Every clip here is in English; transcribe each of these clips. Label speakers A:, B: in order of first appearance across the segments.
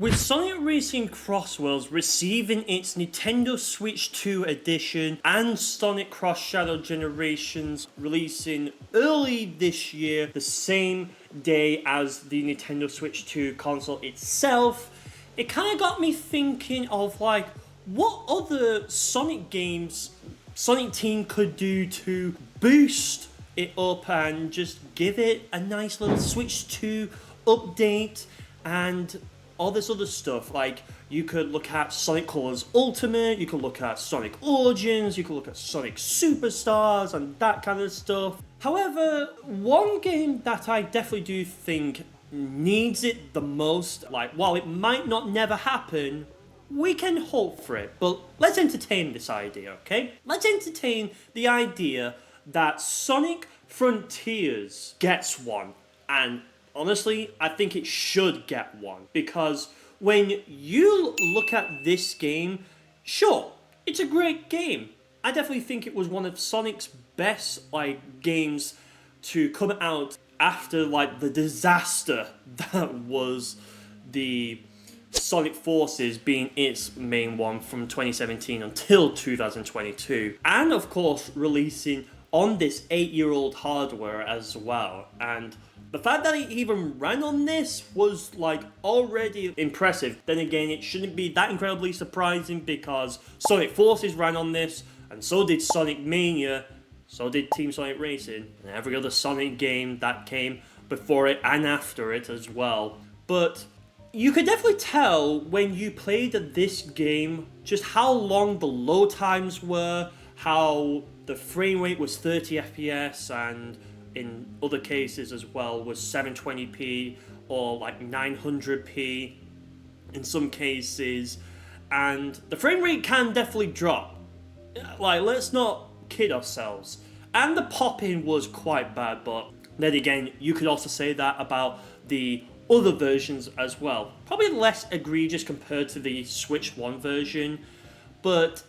A: With Sonic Racing Cross Worlds receiving its Nintendo Switch 2 edition and Sonic Cross Shadow Generations releasing early this year, the same day as the Nintendo Switch 2 console itself, it kind of got me thinking of like, what other Sonic games Sonic Team could do to boost it up and just give it a nice little Switch 2 update and all this other stuff. Like, you could look at Sonic Colors Ultimate, you could look at Sonic Origins, you could look at Sonic Superstars and that kind of stuff. However, one game that I definitely do think needs it the most, like, while it might not never happen, we can hope for it. But let's entertain this idea, okay? Let's entertain the idea that Sonic Frontiers gets one, and honestly, I think it should get one, because when you look at this game, sure, it's a great game. I definitely think it was one of Sonic's best games to come out after the disaster that was the Sonic Forces being its main one from 2017 until 2022, and of course releasing on this 8-year-old hardware as well. And the fact that it even ran on this was already impressive. Then again, it shouldn't be that incredibly surprising because Sonic Forces ran on this, and so did Sonic Mania, so did Team Sonic Racing, and every other Sonic game that came before it and after it as well. But you could definitely tell when you played this game just how long the load times were, how the frame rate was 30 FPS and in other cases as well was 720p or 900p in some cases, and the frame rate can definitely drop. Let's not kid ourselves. And the pop-in was quite bad, but then again, you could also say that about the other versions as well. Probably less egregious compared to the Switch 1 version, but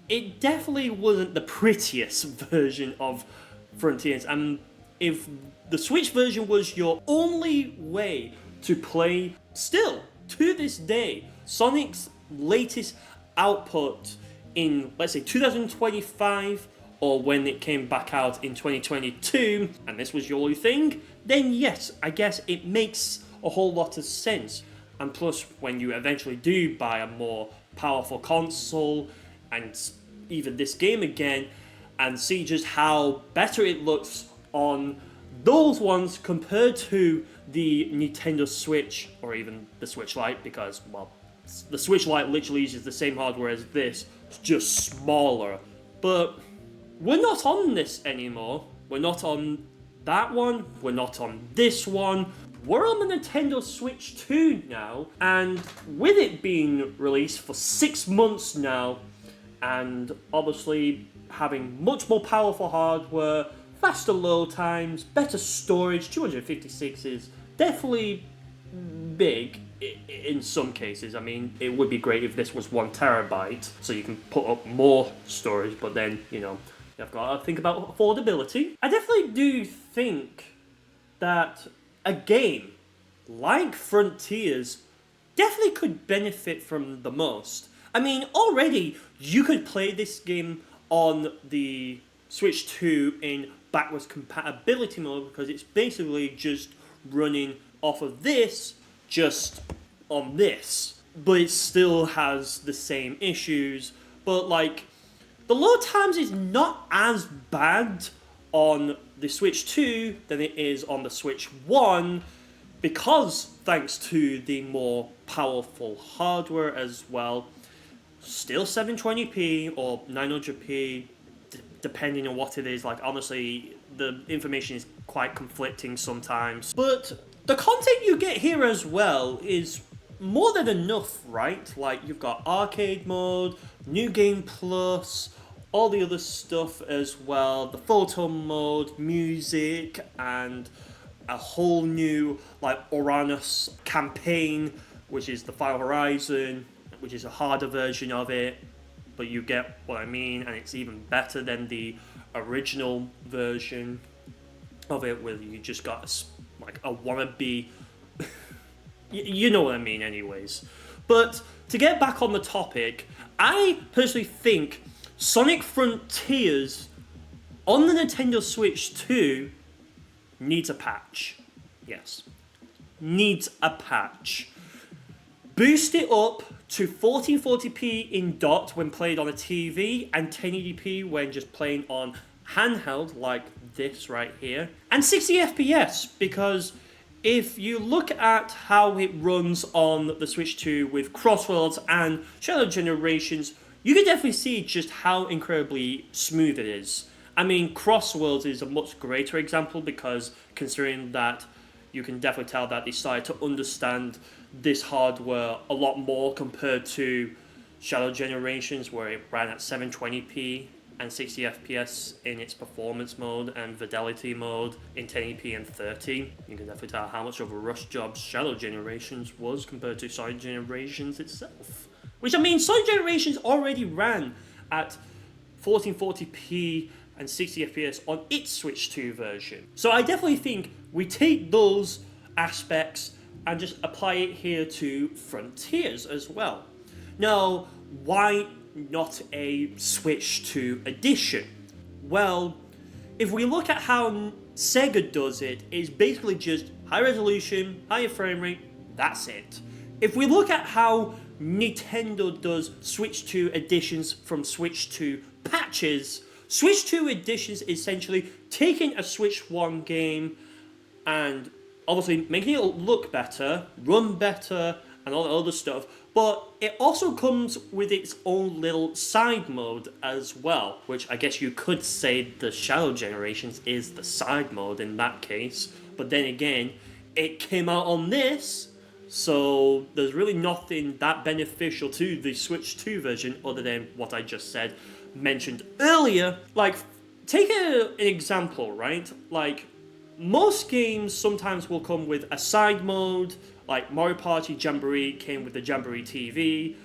A: it definitely wasn't the prettiest version of Frontiers. And if the Switch version was your only way to play, still, to this day, Sonic's latest output in, let's say, 2025, or when it came back out in 2022, and this was your only thing, then yes, I guess it makes a whole lot of sense. And plus, when you eventually do buy a more powerful console, and even this game again, and see just how better it looks on those ones compared to the Nintendo Switch, or even the Switch Lite, because, well, the Switch Lite literally uses the same hardware as this, it's just smaller. But we're not on this anymore. We're not on that one, we're not on this one. We're on the Nintendo Switch 2 now, and with it being released for 6 months now, and obviously having much more powerful hardware, faster load times, better storage, 256 is definitely big in some cases. I mean, it would be great if this was 1 terabyte, so you can put up more storage, but then, you've got to think about affordability. I definitely do think that a game like Frontiers definitely could benefit from the most. I mean, already you could play this game on the Switch 2 in backwards compatibility mode, because it's basically just running off of this, just on this. But it still has the same issues. But the load times is not as bad on the Switch 2 than it is on the Switch 1, because thanks to the more powerful hardware as well. Still 720p or 900p, depending on what it is. Honestly, the information is quite conflicting sometimes. But the content you get here as well is more than enough, right? You've got arcade mode, New Game Plus, all the other stuff as well, the photo mode, music, and a whole new Uranus campaign, which is the Final Horizon, which is a harder version of it, but you get what I mean, and it's even better than the original version of it, where you just got a wannabe you know what I mean anyways. But to get back on the topic, I personally think Sonic Frontiers on the Nintendo Switch 2 needs a patch. Yes. Needs a patch. Boost it up to 1440p in dot when played on a TV and 1080p when just playing on handheld like this right here. And 60 FPS, because if you look at how it runs on the Switch 2 with Crossworlds and Shadow Generations, you can definitely see just how incredibly smooth it is. I mean, Crossworlds is a much greater example because considering that you can definitely tell that they started to understand this hardware a lot more compared to Shadow Generations, where it ran at 720p and 60 FPS in its performance mode and fidelity mode in 1080p and 30. You can definitely tell how much of a rush job Shadow Generations was compared to Sonic Generations itself. Which, I mean, Sonic Generations already ran at 1440p and 60 FPS on its Switch 2 version. So I definitely think we take those aspects and just apply it here to Frontiers as well. Now, why not a Switch 2 edition? Well, if we look at how SEGA does it, it's basically just high resolution, higher frame rate, that's it. If we look at how Nintendo does Switch 2 editions from Switch 2 patches, Switch 2 editions is essentially taking a Switch 1 game and obviously making it look better, run better, and all the other stuff, but it also comes with its own little side mode as well, which I guess you could say the Shadow Generations is the side mode in that case, but then again, it came out on this, so there's really nothing that beneficial to the Switch 2 version other than what I just mentioned earlier. Like, take an example, right? Like, most games sometimes will come with a side mode, like Mario Party Jamboree came with the Jamboree TV,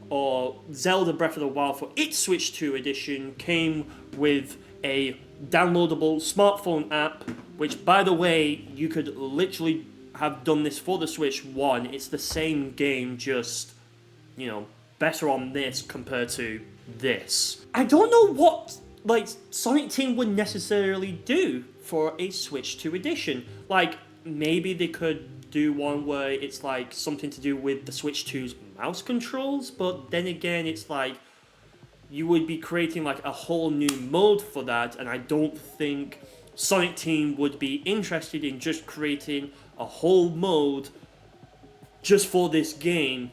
A: or Zelda Breath of the Wild for its Switch 2 edition came with a downloadable smartphone app, which, by the way, you could literally have done this for the Switch 1. It's the same game, just, you know, better on this compared to this. I don't know what, like, Sonic Team would necessarily do for a Switch 2 edition. Like, maybe they could do one where it's like something to do with the Switch 2's mouse controls, but then again, it's like you would be creating like a whole new mode for that, and I don't think Sonic Team would be interested in just creating a whole mode just for this game,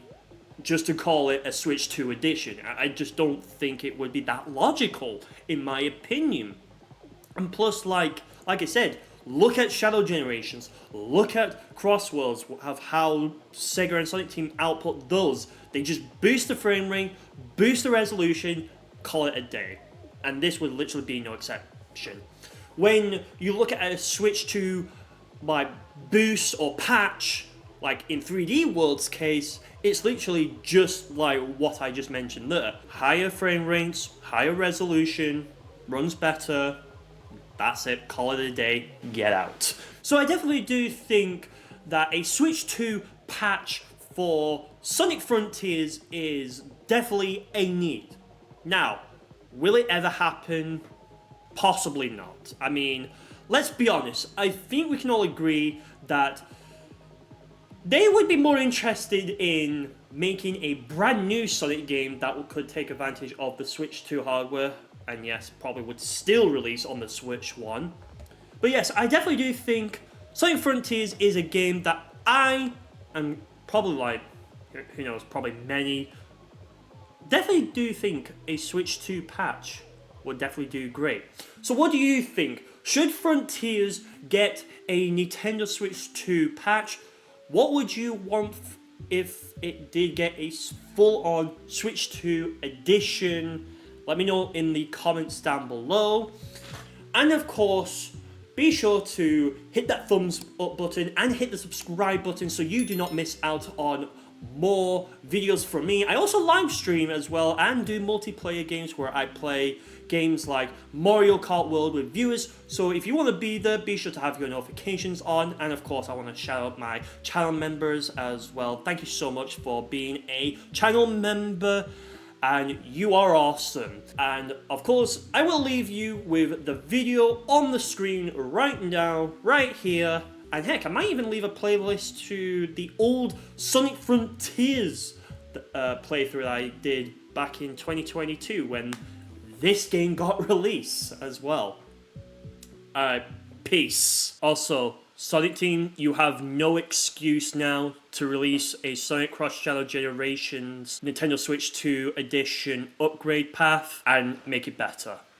A: just to call it a Switch 2 edition. I just don't think it would be that logical, in my opinion. And plus, like I said, look at Shadow Generations, look at Crossworlds, of how Sega and Sonic Team output those. They just boost the frame rate, boost the resolution, call it a day. And this would literally be no exception. When you look at a Switch 2 like boost or patch, like in 3D World's case, it's literally just like what I just mentioned there. Higher frame rates, higher resolution, runs better. That's it, call it a day, get out. So I definitely do think that a Switch 2 patch for Sonic Frontiers is definitely a need. Now, will it ever happen? Possibly not. I mean, let's be honest, I think we can all agree that they would be more interested in making a brand new Sonic game that could take advantage of the Switch 2 hardware, and yes, probably would still release on the Switch 1. But yes, I definitely do think Sonic Frontiers is a game that I, and probably like, who knows, probably many, definitely do think a Switch 2 patch would definitely do great. So what do you think? Should Frontiers get a Nintendo Switch 2 patch? What would you want if it did get a full-on Switch 2 edition? Let me know in the comments down below. And of course, be sure to hit that thumbs up button and hit the subscribe button so you do not miss out on more videos from me. I also live stream as well and do multiplayer games where I play games like Mario Kart World with viewers. So if you want to be there, be sure to have your notifications on. And of course, I want to shout out my channel members as well. Thank you so much for being a channel member, and you are awesome. And of course, I will leave you with the video on the screen right now, right here. And heck, I might even leave a playlist to the old Sonic Frontiers playthrough that I did back in 2022 when this game got released as well. Peace. Also, Sonic Team, you have no excuse now to release a Sonic Cross Shadow Generations Nintendo Switch 2 edition upgrade path and make it better.